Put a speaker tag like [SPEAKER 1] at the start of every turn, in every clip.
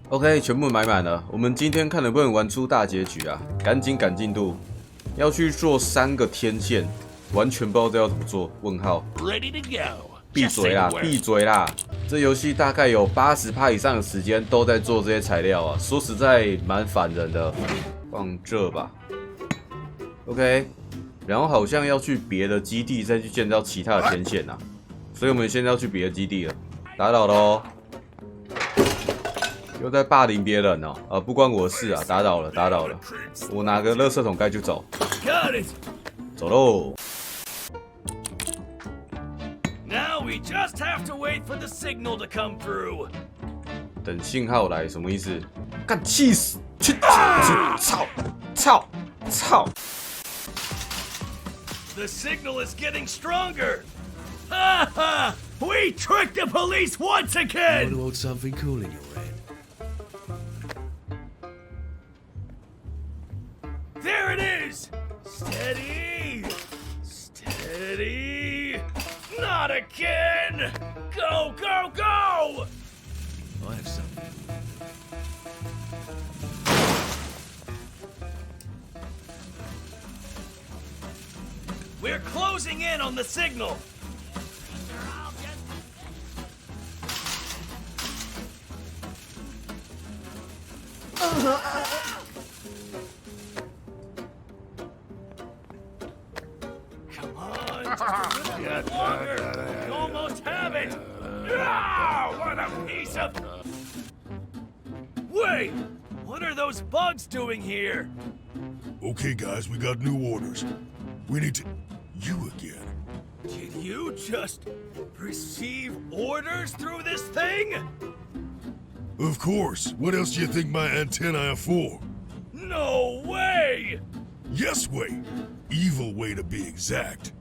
[SPEAKER 1] OK， 全部买满了。我们今天看能不能玩出大结局啊！赶紧赶进度，要去做3个天线，完全不知道这要怎么做。问号。闭嘴啦！闭嘴啦！这游戏大概有80%以上的时间都在做这些材料啊，说实在蛮烦人的。放这吧。OK， 然后好像要去别的基地再去建造其他的天线啊，所以我们现在要去别的基地了。打扰喽。又在霸凌别人哦，不关我的事啊！打扰了，打扰了，我拿个垃圾桶盖就走，走喽。等信号来，什么意思？干气死！去操操操
[SPEAKER 2] ！The signal is getting stronger. Ha ha! We tricked the police once again.
[SPEAKER 3] You want something cool in your head?
[SPEAKER 2] There it is! Steady! Steady! Not again! Go, go, go!
[SPEAKER 3] I have something.
[SPEAKER 2] We're closing in on the signal! Come on, just a little bit longer. You almost have it. Ah, what a piece of... Wait, what are those bugs doing here?
[SPEAKER 4] Okay, guys, we got new orders. We need to... You again.
[SPEAKER 2] Did you just receive orders through this thing?
[SPEAKER 4] Of course. What else do you think my antennae are for?
[SPEAKER 2] No way!
[SPEAKER 4] Yes way. Evil way to be exact.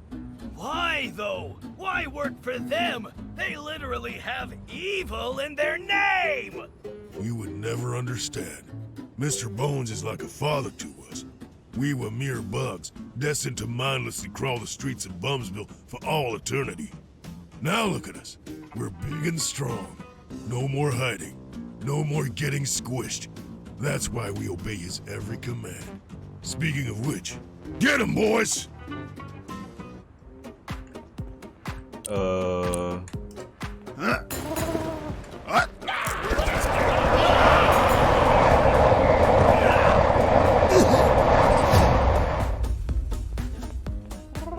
[SPEAKER 2] Why, though? Why work for them? They literally have evil in their name!
[SPEAKER 4] You would never understand. Mr. Bones is like a father to us. We were mere bugs, destined to mindlessly crawl the streets of Bumsville for all eternity. Now look at us. We're big and strong. No more hiding. No more getting squished. That's why we obey his every command. Speaking of which, get him, boys!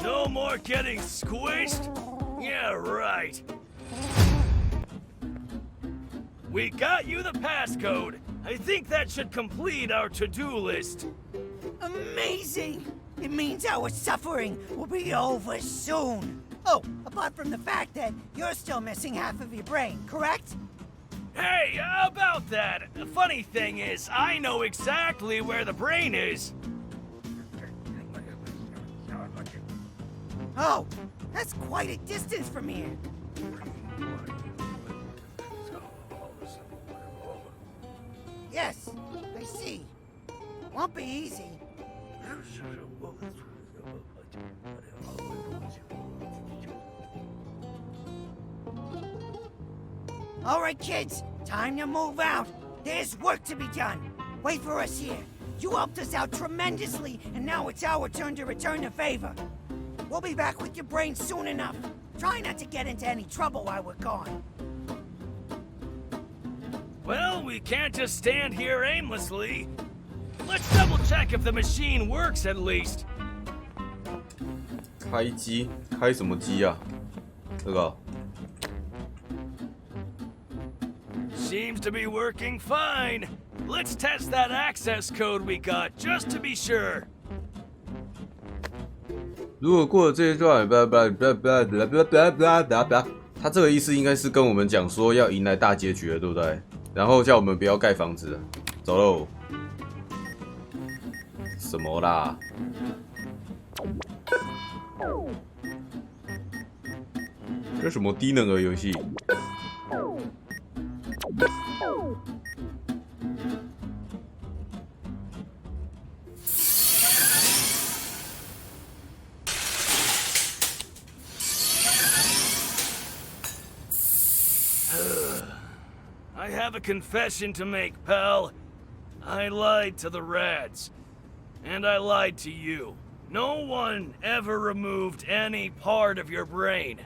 [SPEAKER 2] No more getting squished? Yeah, right. We got you the passcode. I think that should complete our to-do list.
[SPEAKER 5] Amazing! It means our suffering will be over soon. Oh, apart from the fact that you're still missing half of your brain, correct?
[SPEAKER 2] Hey, about that. The funny thing is, I know exactly where the brain is.
[SPEAKER 5] Oh, that's quite a distance from here. Yes, I see. Won't be easy. All right, kids, time to move out. There's work to be done. Wait for us here. You helped us out tremendously, and now it's our turn to return the favor. We'll be back with your brain soon enough. Try not to get into any trouble while we're gone.
[SPEAKER 2] Well, we can't just stand here aimlessly. Let's double check if the machine works at least.
[SPEAKER 1] 开机，开什么机啊？这个。
[SPEAKER 2] Seems to be working fine. Let's test that access code we got just to be sure.
[SPEAKER 1] 如果过了这一段，他这个意思应该是跟我们讲说要迎来大结局了，对不对？然后叫我们不要盖房子，走喽。什么啦？这什么低能儿游戏？
[SPEAKER 2] I have a confession to make, pal. I lied to the rats. And I lied to you. No one ever removed any part of your brain.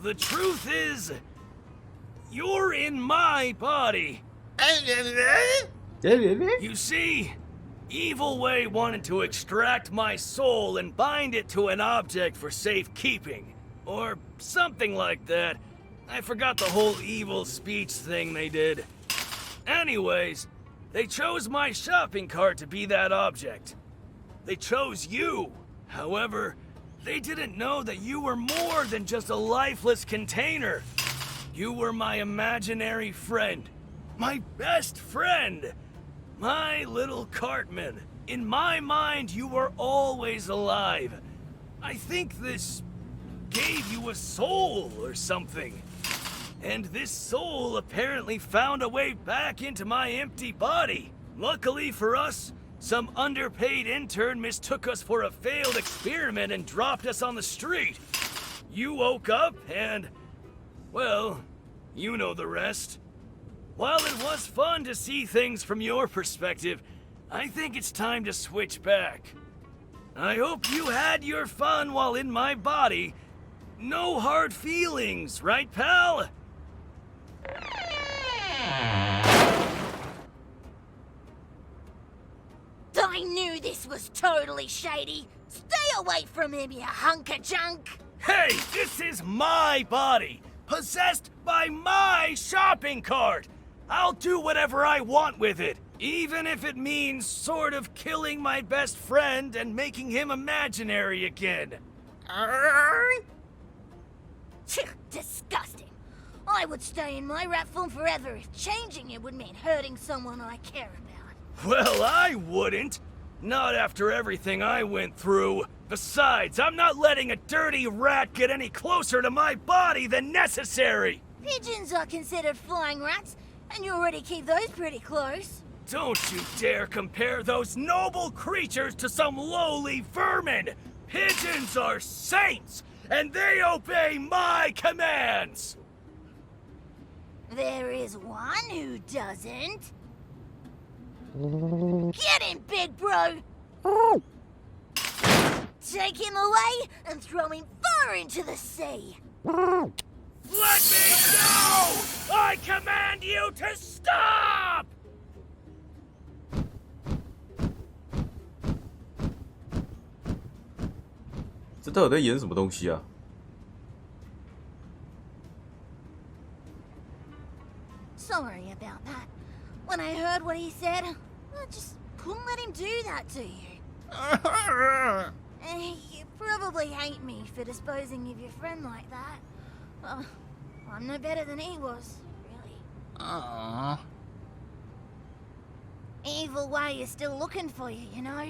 [SPEAKER 2] The truth is, you're in my body. You see, Evil Way wanted to extract my soul and bind it to an object for safekeeping. Or something like that. I forgot the whole evil speech thing they did. Anyways, they chose my shopping cart to be that object. They chose you. However, they didn't know that you were more than just a lifeless container. You were my imaginary friend. My best friend. My little Cartman. In my mind, you were always alive. I think this gave you a soul or something. And this soul apparently found a way back into my empty body. Luckily for us, some underpaid intern mistook us for a failed experiment and dropped us on the street. You woke up and, well, you know the rest. While it was fun to see things from your perspective, I think it's time to switch back. I hope you had your fun while in my body. No hard feelings, right, pal?
[SPEAKER 6] I knew this was totally shady. Stay away from him, you hunk of junk.
[SPEAKER 2] Hey, this is my body, possessed by my shopping cart. I'll do whatever I want with it, even if it means sort of killing my best friend and making him imaginary again.
[SPEAKER 6] Disgusting. I would stay in my rat form forever if changing it would mean hurting someone I care about.
[SPEAKER 2] Well, I wouldn't. Not after everything I went through. Besides, I'm not letting a dirty rat get any closer to my body than necessary.
[SPEAKER 6] Pigeons are considered flying rats, and you already keep those pretty close.
[SPEAKER 2] Don't you dare compare those noble creatures to some lowly vermin! Pigeons are saints, and they obey my commands!
[SPEAKER 6] There is one who doesn't. Get him, big bro! Take him away and throw him far into the sea!
[SPEAKER 2] Let me go! I command you to stop!
[SPEAKER 1] 这到底在演什么东西啊？
[SPEAKER 6] Sorry about that. When I heard what he said, I just couldn't let him do that to you. You probably hate me for disposing of your friend like that. Well, I'm no better than he was, really.
[SPEAKER 7] Aww.
[SPEAKER 6] Evil Way is still looking for you, you know?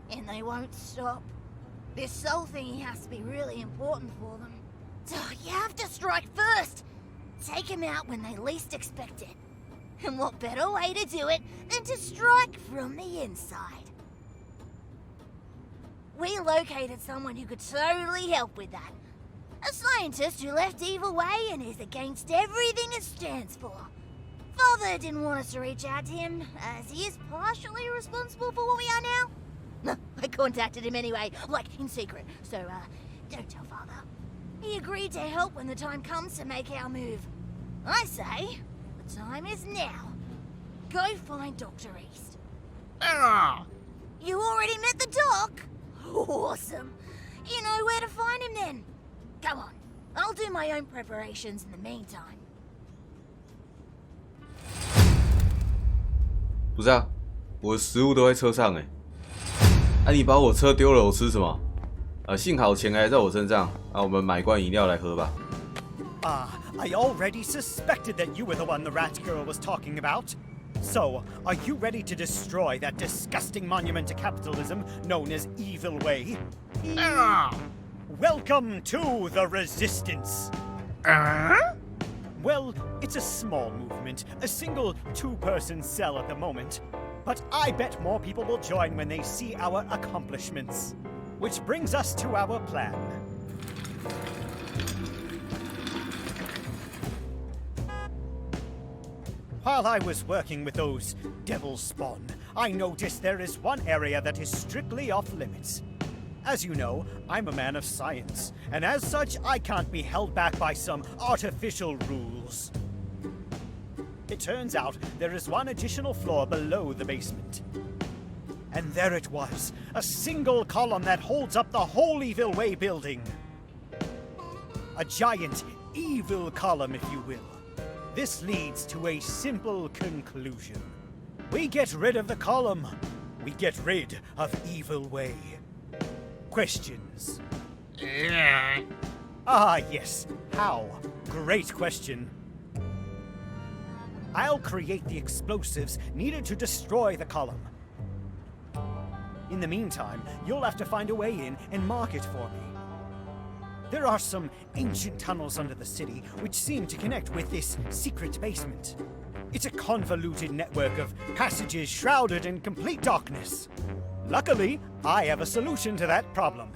[SPEAKER 6] And they won't stop. This soul thingy has to be really important for them. So you have to strike first. Take him out when they least expect it. And what better way to do it than to strike from the inside? We located someone who could totally help with that. A scientist who left Evil Way and is against everything it stands for. Father didn't want us to reach out to him, as he is partially responsible for what we are now. I contacted him anyway, like in secret, so don't tell Father. He agreed to help when the time comes to make our move. I say, the time is now. Go find Dr. East. You already met the doc? Awesome. You know where to find him then. Go on, I'll do my own preparations in the meantime.
[SPEAKER 1] 不是啊，我的食物都在车上哎。啊，你把我车丢了，我吃什么？幸好钱还在我身上。啊，我们买罐饮料来喝吧。
[SPEAKER 8] I already suspected that you were the one the rat girl was talking about. So, are you ready to destroy that disgusting monument to capitalism known as Evil Way? Welcome to the Resistance. Well, it's a small movement, a single two-person cell at the moment. But I bet more people will join when they see our accomplishments. Which brings us to our plan. While I was working with those devil spawn, I noticed there is one area that is strictly off limits. As you know, I'm a man of science, and as such, I can't be held back by some artificial rules. It turns out there is one additional floor below the basement. And there it was, a single column that holds up the whole Evil Way building. A giant, evil column, if you will. This leads to a simple conclusion. We get rid of the column. We get rid of Evil Way. Questions? Ah, yes. How? Great question. I'll create the explosives needed to destroy the column. In the meantime, you'll have to find a way in and mark it for me. There are some ancient tunnels under the city which seem to connect with this secret basement. It's a convoluted network of passages shrouded in complete darkness. Luckily, I have a solution to that problem.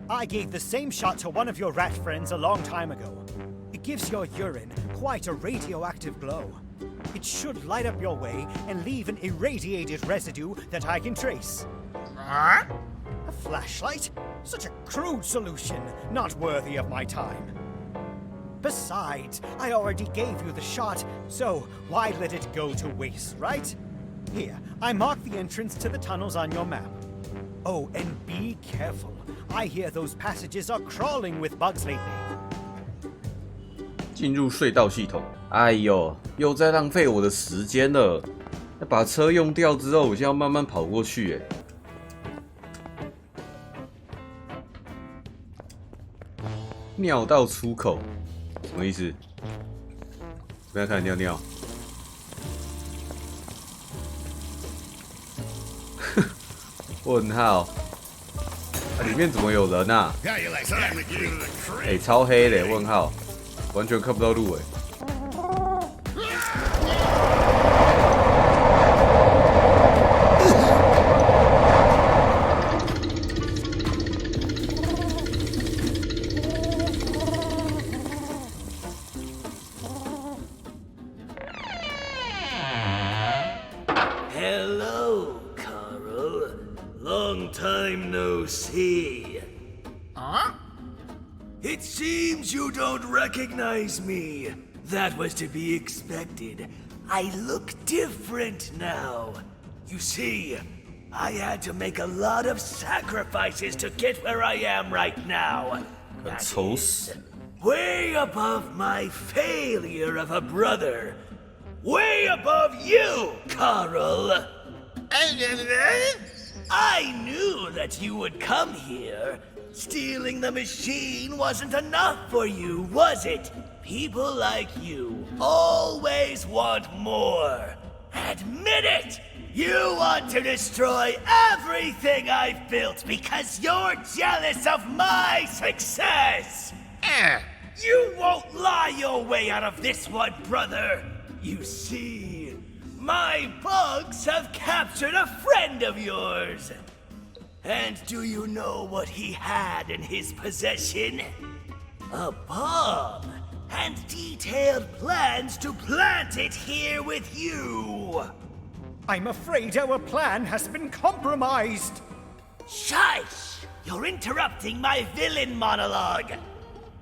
[SPEAKER 8] I gave the same shot to one of your rat friends a long time ago. It gives your urine quite a radioactive glow. It should light up your way and leave an irradiated residue that I can trace. A flashlight? Such a crude solution, not worthy of my time. Besides, I already gave you the shot, so why let it go to waste, right? Here, I marked the entrance to the tunnels on your map. Oh, and be careful. I hear those passages are crawling with bugs lately.
[SPEAKER 1] 进入隧道系统，哎呦，又在浪费我的时间了。要把车用掉之后，我现在要慢慢跑过去。尿道出口，什么意思？不要开始尿尿。问号，里面怎么有人啊？超黑的，问号。完全看不到路
[SPEAKER 2] Hello, Carl. Long time no see. Huh? It seems you don't recognize me. That was to be expected. I look different now. You see, I had to make a lot of sacrifices to get where I am right now. That is, way above my failure of a brother. Way above you, Carl. I knew that you would come here. Stealing the machine wasn't enough for you, was it? People like you always want more. Admit it! You want to destroy everything I've built because you're jealous of my success! You won't lie your way out of this one, brother! You see, my bugs have captured a friend of yours! And do you know what he had in his possession? A bomb! And detailed plans to plant it here with you!
[SPEAKER 8] I'm afraid our plan has been compromised!
[SPEAKER 2] Shush! You're interrupting my villain monologue!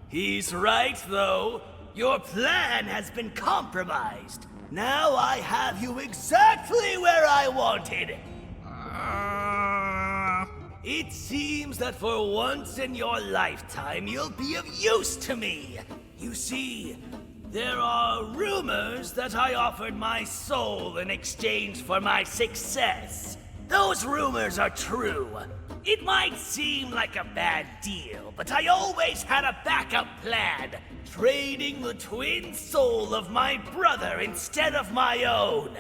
[SPEAKER 2] He's right, though. Your plan has been compromised. Now I have you exactly where I wanted. It seems that for once in your lifetime, you'll be of use to me. You see, there are rumors that I offered my soul in exchange for my success. Those rumors are true. It might seem like a bad deal, but I always had a backup plan. Trading the twin soul of my brother instead of my own.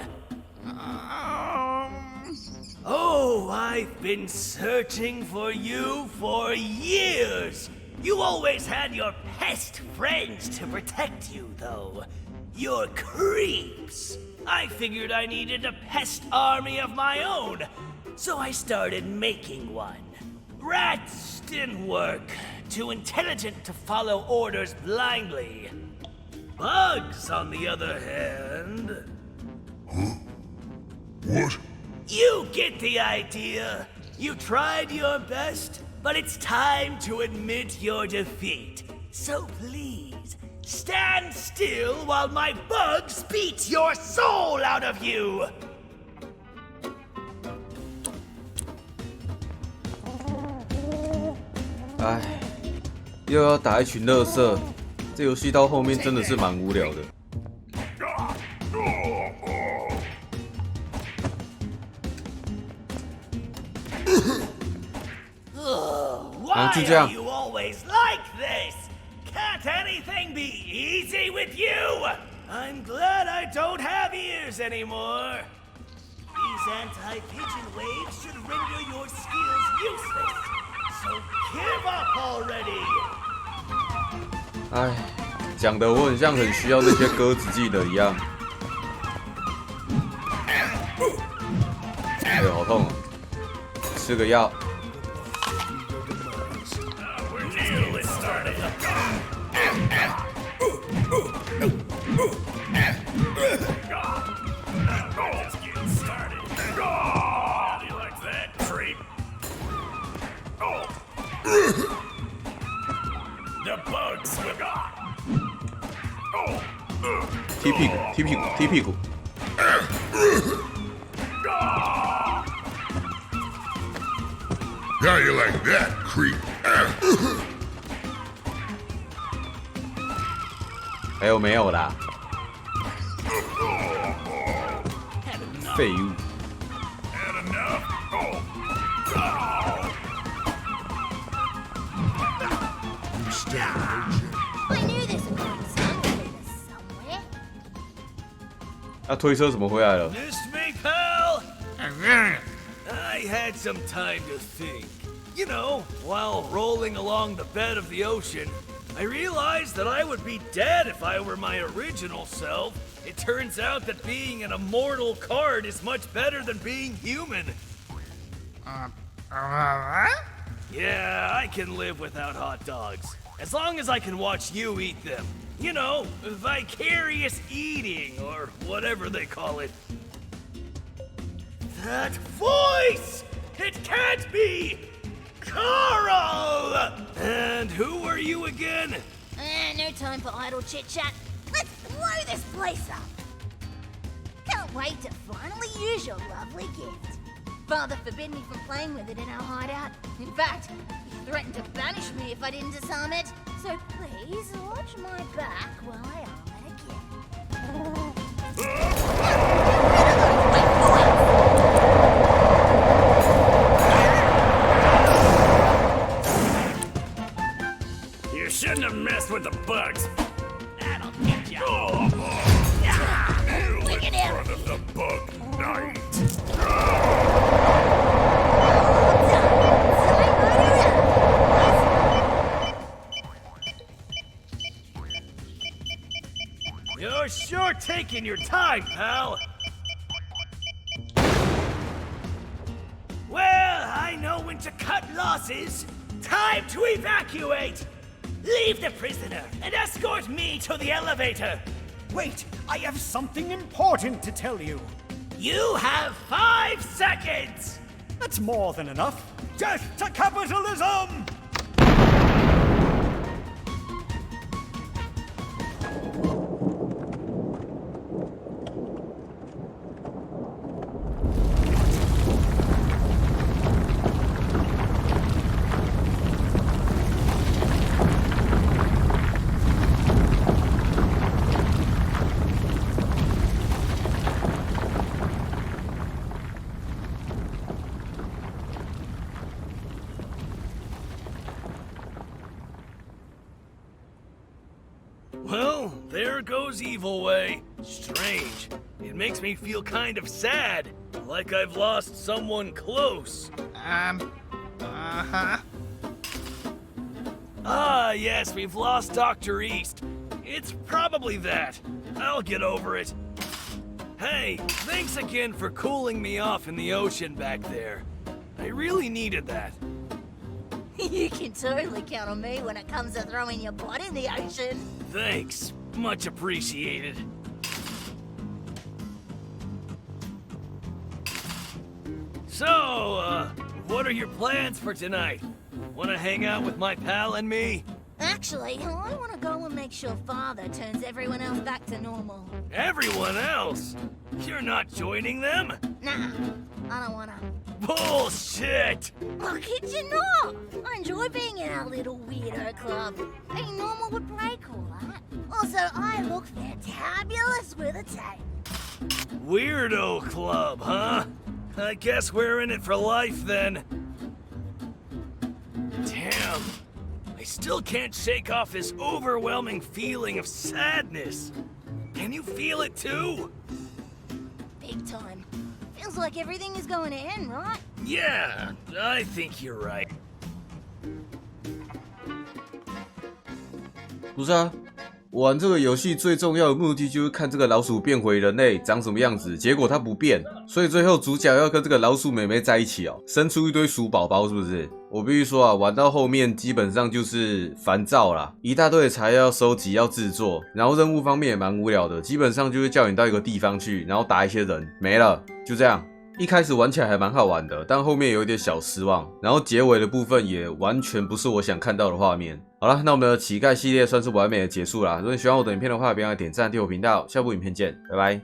[SPEAKER 2] Oh, I've been searching for you for years. You always had your pest friends to protect you, though. Your creeps. I figured I needed a pest army of my own, so I started making one. Rats didn't work. too intelligent to follow orders blindly. Bugs, on the other hand...
[SPEAKER 4] What?
[SPEAKER 2] You get the idea. You tried your best, but it's time to admit your defeat. So please, stand still while my bugs beat your soul out of you!
[SPEAKER 1] 唉，又要打一群垃圾，这游戏到后面真的是蛮无聊的。
[SPEAKER 2] Why
[SPEAKER 1] 就这样
[SPEAKER 2] are you always like this? Can't anything be easy with you? I'm glad I don't have ears anymore. These anti-pigeon waves should render your skills useless. So give up already.
[SPEAKER 1] 唉，讲的我很像很需要那些鸽子技能一样。哎呦，好痛啊！吃个药。 踢屁股，踢屁股，踢屁股。
[SPEAKER 4] How you like that, creep?
[SPEAKER 1] 还有没有啦？废物！
[SPEAKER 6] I knew this would come somewhere.
[SPEAKER 1] 那推车怎么回来了？
[SPEAKER 2] Missed me, pal? I had some time to think. You know, while rolling along the bed of the ocean, I realized that I would be dead if I were my original self. It turns out that being an immortal card is much better than being human. Yeah, I can live without hot dogs. As long as I can watch you eat them. You know, vicarious eating, or whatever they call it. That voice! It can't be! Carl! And who are you again?
[SPEAKER 6] No time for idle chit-chat. Let's blow this place up. Can't wait to finally use your lovely gift. Father forbid me from playing with it in our hideout. In fact, he threatened to banish me if I didn't disarm it. So please watch my back while I arm it again.
[SPEAKER 2] You shouldn't have messed with the bugs. That'll get you.
[SPEAKER 6] Look at him.
[SPEAKER 4] Of the bug night.
[SPEAKER 2] You're sure taking your time, pal. Well, I know when to cut losses. Time to evacuate. Leave the prisoner and escort me to the elevator.
[SPEAKER 8] Wait, I have something important to tell you.
[SPEAKER 2] You have 5 seconds.
[SPEAKER 8] That's more than enough. Death to capitalism!
[SPEAKER 2] Well, there goes Evil Way. Strange. It makes me feel kind of sad. Like I've lost someone close. Ah, yes, we've lost Dr. East. It's probably that. I'll get over it. Hey, thanks again for cooling me off in the ocean back there. I really needed that.
[SPEAKER 6] You can totally count on me when it comes to throwing your butt in the ocean.
[SPEAKER 2] Thanks. Much appreciated. So, what are your plans for tonight? Wanna hang out with my pal and me?
[SPEAKER 6] Actually, I want to go and make sure Father turns everyone else back to normal.
[SPEAKER 2] Everyone else? You're not joining them?
[SPEAKER 6] Nah, I don't want to.
[SPEAKER 2] Bullshit!
[SPEAKER 6] I kid you not! I enjoy being in our little weirdo club. Being normal would break all that. Also, I look fantabulous with a tape.
[SPEAKER 2] Weirdo club, huh? I guess we're in it for life then. Damn. I still can't shake off this overwhelming feeling of sadness. Can you feel it too?
[SPEAKER 6] Big time. Feels like everything is going to end, right?
[SPEAKER 2] Yeah, I think you're right.
[SPEAKER 1] 不是啊，玩这个游戏最重要的目的就是看这个老鼠变回人类长什么样子，结果它不变，所以最后主角要跟这个老鼠妹妹在一起哦，生出一堆鼠宝宝，是不是？我必须说啊，玩到后面基本上就是烦躁啦，一大堆的材料要收集要制作，然后任务方面也蛮无聊的，基本上就是叫你到一个地方去，然后打一些人，没了，就这样。一开始玩起来还蛮好玩的，但后面有一点小失望，然后结尾的部分也完全不是我想看到的画面。好了，那我们的乞丐系列算是完美的结束啦。如果你喜欢我的影片的话，别忘了点赞、订阅我频道。下部影片见，拜拜。